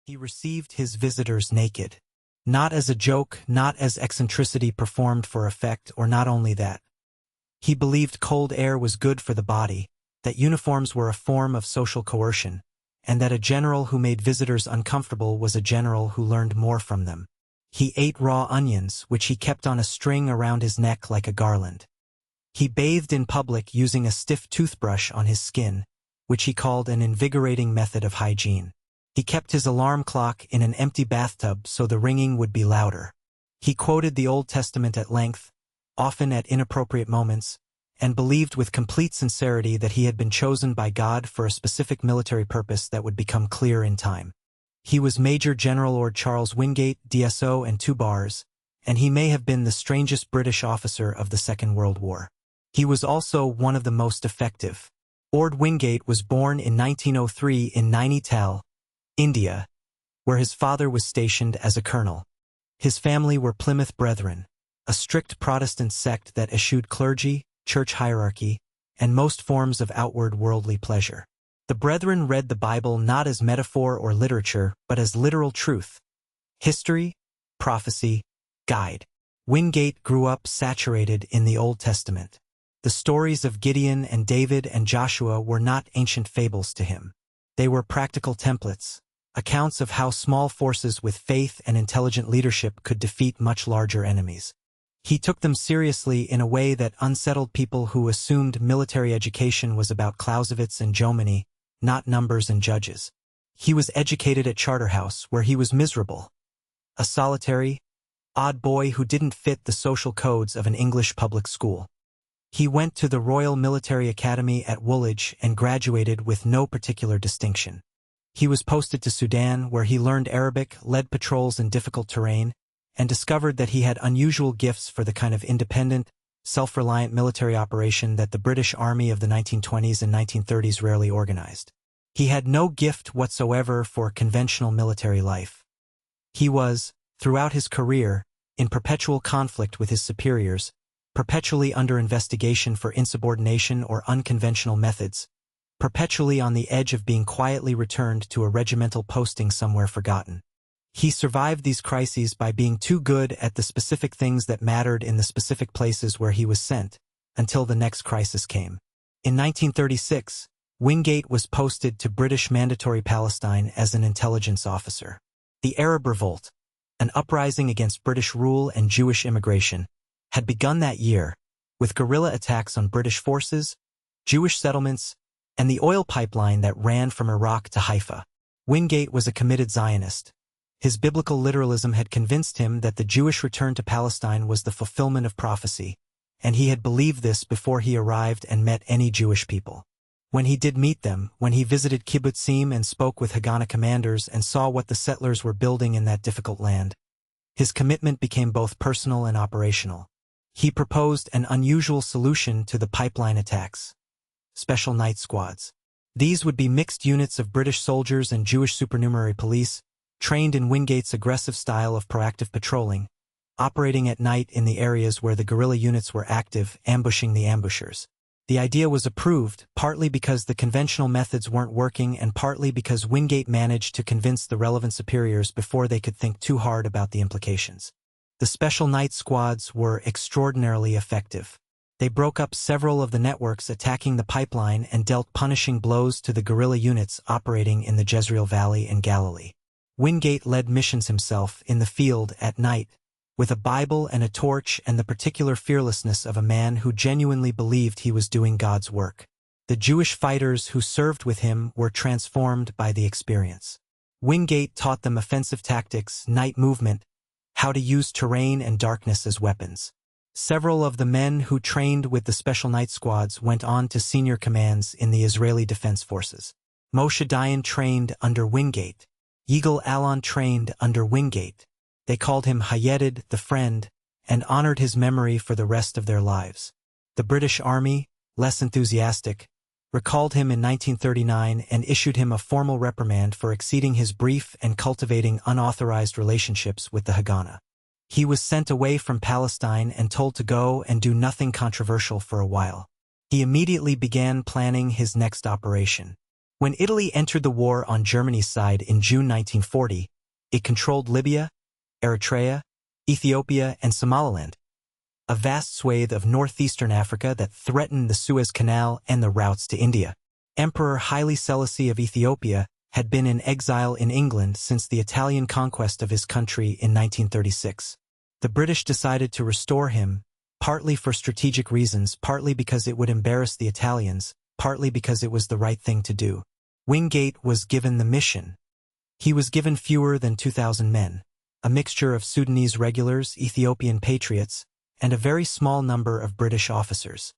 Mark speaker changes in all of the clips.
Speaker 1: He received his visitors naked. Not as a joke, not as eccentricity performed for effect, or not only that. He believed cold air was good for the body, that uniforms were a form of social coercion, and that a general who made visitors uncomfortable was a general who learned more from them. He ate raw onions, which he kept on a string around his neck like a garland. He bathed in public using a stiff toothbrush on his skin, which he called an invigorating method of hygiene. He kept his alarm clock in an empty bathtub so the ringing would be louder. He quoted the Old Testament at length, often at inappropriate moments, and believed with complete sincerity that he had been chosen by God for a specific military purpose that would become clear in time. He was Major General Orde Charles Wingate, DSO and 2 bars, and he may have been the strangest British officer of the Second World War. He was also one of the most effective. Orde Wingate was born in 1903 in Nainital, India, where his father was stationed as a colonel. His family were Plymouth Brethren, a strict Protestant sect that eschewed clergy, church hierarchy, and most forms of outward worldly pleasure. The Brethren read the Bible not as metaphor or literature, but as literal truth. History, prophecy, guide. Wingate grew up saturated in the Old Testament. The stories of Gideon and David and Joshua were not ancient fables to him. They were practical templates, accounts of how small forces with faith and intelligent leadership could defeat much larger enemies. He took them seriously in a way that unsettled people who assumed military education was about Clausewitz and Jomini, not numbers and judges. He was educated at Charterhouse, where he was miserable. A solitary, odd boy who didn't fit the social codes of an English public school. He went to the Royal Military Academy at Woolwich and graduated with no particular distinction. He was posted to Sudan, where he learned Arabic, led patrols in difficult terrain, and discovered that he had unusual gifts for the kind of independent, self-reliant military operation that the British Army of the 1920s and 1930s rarely organized. He had no gift whatsoever for conventional military life. He was, throughout his career, in perpetual conflict with his superiors, perpetually under investigation for insubordination or unconventional methods, perpetually on the edge of being quietly returned to a regimental posting somewhere forgotten. He survived these crises by being too good at the specific things that mattered in the specific places where he was sent, until the next crisis came. In 1936, Wingate was posted to British Mandatory Palestine as an intelligence officer. The Arab Revolt, an uprising against British rule and Jewish immigration, had begun that year, with guerrilla attacks on British forces, Jewish settlements, and the oil pipeline that ran from Iraq to Haifa. Wingate was a committed Zionist. His biblical literalism had convinced him that the Jewish return to Palestine was the fulfillment of prophecy, and he had believed this before he arrived and met any Jewish people. When he did meet them, when he visited kibbutzim and spoke with Haganah commanders and saw what the settlers were building in that difficult land, his commitment became both personal and operational. He proposed an unusual solution to the pipeline attacks: special night squads. These would be mixed units of British soldiers and Jewish supernumerary police, trained in Wingate's aggressive style of proactive patrolling, operating at night in the areas where the guerrilla units were active, ambushing the ambushers. The idea was approved, partly because the conventional methods weren't working and partly because Wingate managed to convince the relevant superiors before they could think too hard about the implications. The special night squads were extraordinarily effective. They broke up several of the networks attacking the pipeline and dealt punishing blows to the guerrilla units operating in the Jezreel Valley and Galilee. Wingate led missions himself in the field at night, with a Bible and a torch and the particular fearlessness of a man who genuinely believed he was doing God's work. The Jewish fighters who served with him were transformed by the experience. Wingate taught them offensive tactics, night movement, how to use terrain and darkness as weapons. Several of the men who trained with the special night squads went on to senior commands in the Israeli Defense Forces. Moshe Dayan trained under Wingate. Yigal Allon trained under Wingate. They called him Hayedid, the friend, and honored his memory for the rest of their lives. The British Army, less enthusiastic, recalled him in 1939 and issued him a formal reprimand for exceeding his brief and cultivating unauthorized relationships with the Haganah. He was sent away from Palestine and told to go and do nothing controversial for a while. He immediately began planning his next operation. When Italy entered the war on Germany's side in June 1940, it controlled Libya, Eritrea, Ethiopia, and Somaliland, a vast swathe of northeastern Africa that threatened the Suez Canal and the routes to India. Emperor Haile Selassie of Ethiopia had been in exile in England since the Italian conquest of his country in 1936. The British decided to restore him, partly for strategic reasons, partly because it would embarrass the Italians, partly because it was the right thing to do. Wingate was given the mission. He was given fewer than 2,000 men, a mixture of Sudanese regulars, Ethiopian patriots, and a very small number of British officers.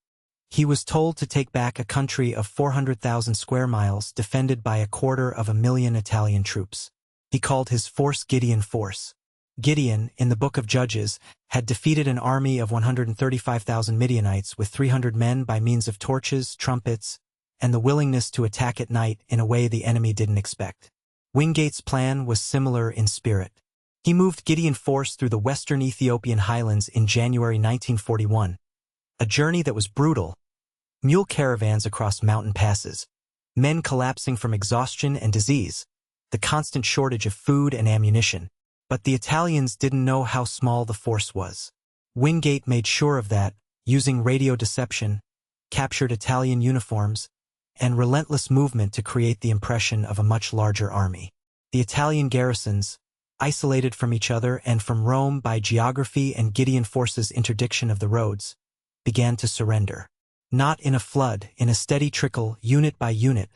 Speaker 1: He was told to take back a country of 400,000 square miles defended by 250,000 Italian troops. He called his force Gideon Force. Gideon, in the Book of Judges, had defeated an army of 135,000 Midianites with 300 men by means of torches, trumpets, and the willingness to attack at night in a way the enemy didn't expect. Wingate's plan was similar in spirit. He moved Gideon Force through the western Ethiopian highlands in January 1941, a journey that was brutal. Mule caravans across mountain passes, men collapsing from exhaustion and disease, the constant shortage of food and ammunition. But the Italians didn't know how small the force was. Wingate made sure of that, using radio deception, captured Italian uniforms, and relentless movement to create the impression of a much larger army. The Italian garrisons, isolated from each other and from Rome by geography and Gideon Force's interdiction of the roads, began to surrender. Not in a flood, in a steady trickle, unit by unit,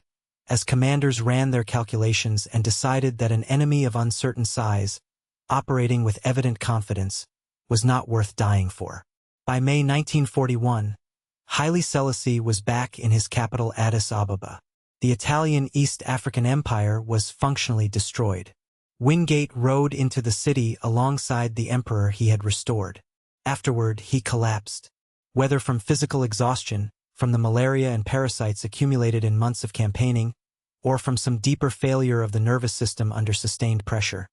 Speaker 1: as commanders ran their calculations and decided that an enemy of uncertain size, operating with evident confidence, was not worth dying for. By May 1941, Haile Selassie was back in his capital Addis Ababa. The Italian East African Empire was functionally destroyed. Wingate rode into the city alongside the emperor he had restored. Afterward, he collapsed. Whether from physical exhaustion, from the malaria and parasites accumulated in months of campaigning, or from some deeper failure of the nervous system under sustained pressure.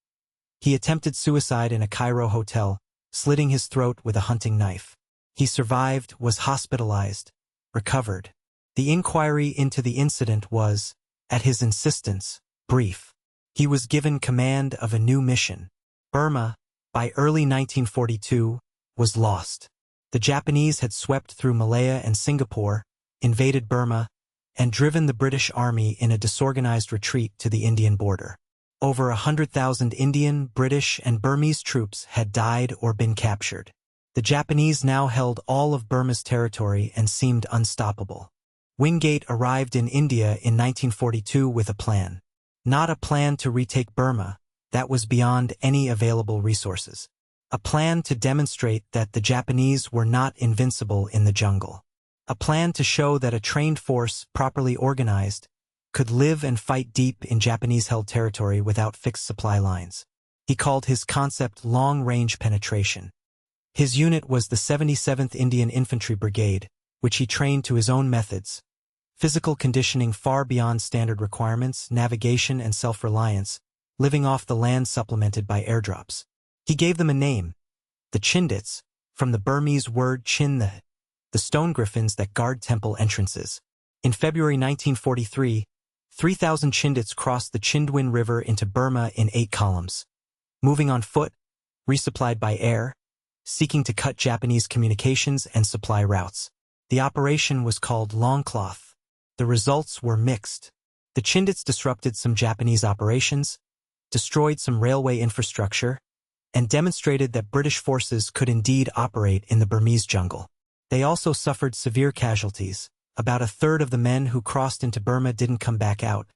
Speaker 1: He attempted suicide in a Cairo hotel, slitting his throat with a hunting knife. He survived, was hospitalized, recovered. The inquiry into the incident was, at his insistence, brief. He was given command of a new mission. Burma, by early 1942, was lost. The Japanese had swept through Malaya and Singapore, invaded Burma, and driven the British Army in a disorganized retreat to the Indian border. Over 100,000 Indian, British, and Burmese troops had died or been captured. The Japanese now held all of Burma's territory and seemed unstoppable. Wingate arrived in India in 1942 with a plan. Not a plan to retake Burma, that was beyond any available resources. A plan to demonstrate that the Japanese were not invincible in the jungle. A plan to show that a trained force, properly organized, could live and fight deep in Japanese-held territory without fixed supply lines. He called his concept long-range penetration. His unit was the 77th Indian Infantry Brigade, which he trained to his own methods. Physical conditioning far beyond standard requirements, navigation and self-reliance, living off the land supplemented by airdrops. He gave them a name, the Chindits, from the Burmese word chin, the stone griffins that guard temple entrances. In February 1943, 3,000 Chindits crossed the Chindwin River into Burma in 8 columns. Moving on foot, resupplied by air, seeking to cut Japanese communications and supply routes. The operation was called Longcloth. The results were mixed. The Chindits disrupted some Japanese operations, destroyed some railway infrastructure, and demonstrated that British forces could indeed operate in the Burmese jungle. They also suffered severe casualties. About a third of the men who crossed into Burma didn't come back out,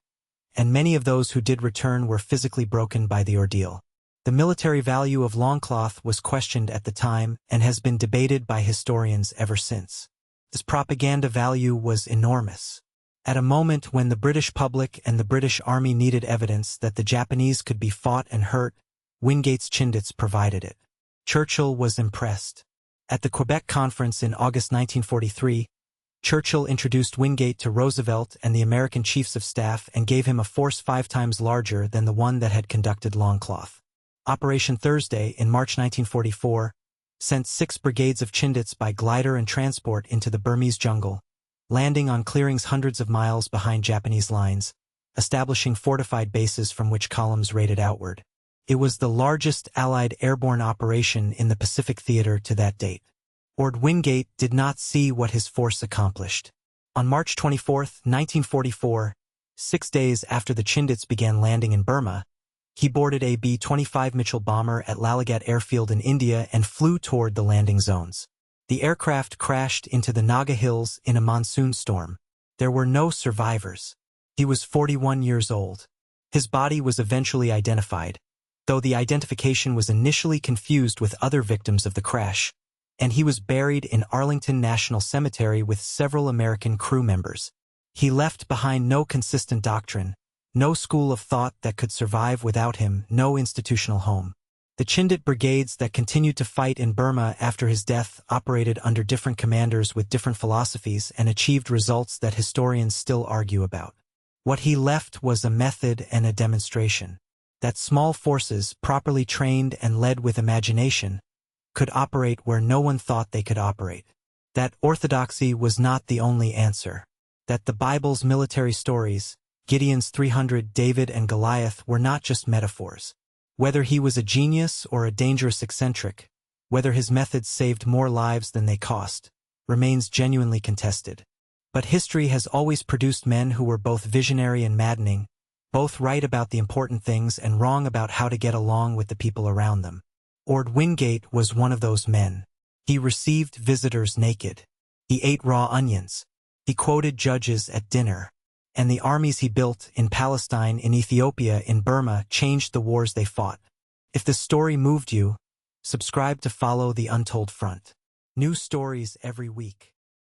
Speaker 1: and many of those who did return were physically broken by the ordeal. The military value of Longcloth was questioned at the time and has been debated by historians ever since. This propaganda value was enormous. At a moment when the British public and the British Army needed evidence that the Japanese could be fought and hurt, Wingate's Chindits provided it. Churchill was impressed. At the Quebec Conference in August 1943, Churchill introduced Wingate to Roosevelt and the American Chiefs of Staff and gave him a force 5 times larger than the one that had conducted Longcloth. Operation Thursday in March 1944 sent 6 brigades of Chindits by glider and transport into the Burmese jungle, landing on clearings hundreds of miles behind Japanese lines, establishing fortified bases from which columns raided outward. It was the largest Allied airborne operation in the Pacific theater to that date. Orde Wingate did not see what his force accomplished. On March 24, 1944, 6 days after the Chindits began landing in Burma, he boarded a B-25 Mitchell bomber at Longcloth airfield in India and flew toward the landing zones. The aircraft crashed into the Naga Hills in a monsoon storm. There were no survivors. He was 41 years old. His body was eventually identified, though the identification was initially confused with other victims of the crash, and he was buried in Arlington National Cemetery with several American crew members. He left behind no consistent doctrine, no school of thought that could survive without him, no institutional home. The Chindit brigades that continued to fight in Burma after his death operated under different commanders with different philosophies and achieved results that historians still argue about. What he left was a method and a demonstration that small forces, properly trained and led with imagination, could operate where no one thought they could operate. That orthodoxy was not the only answer. That the Bible's military stories, Gideon's 300, David and Goliath, were not just metaphors. Whether he was a genius or a dangerous eccentric, whether his methods saved more lives than they cost, remains genuinely contested. But history has always produced men who were both visionary and maddening, both right about the important things and wrong about how to get along with the people around them. Orde Wingate was one of those men. He received visitors naked. He ate raw onions. He quoted judges at dinner. And the armies he built in Palestine, in Ethiopia, in Burma changed the wars they fought. If this story moved you, subscribe to follow the Untold Front. New stories every week.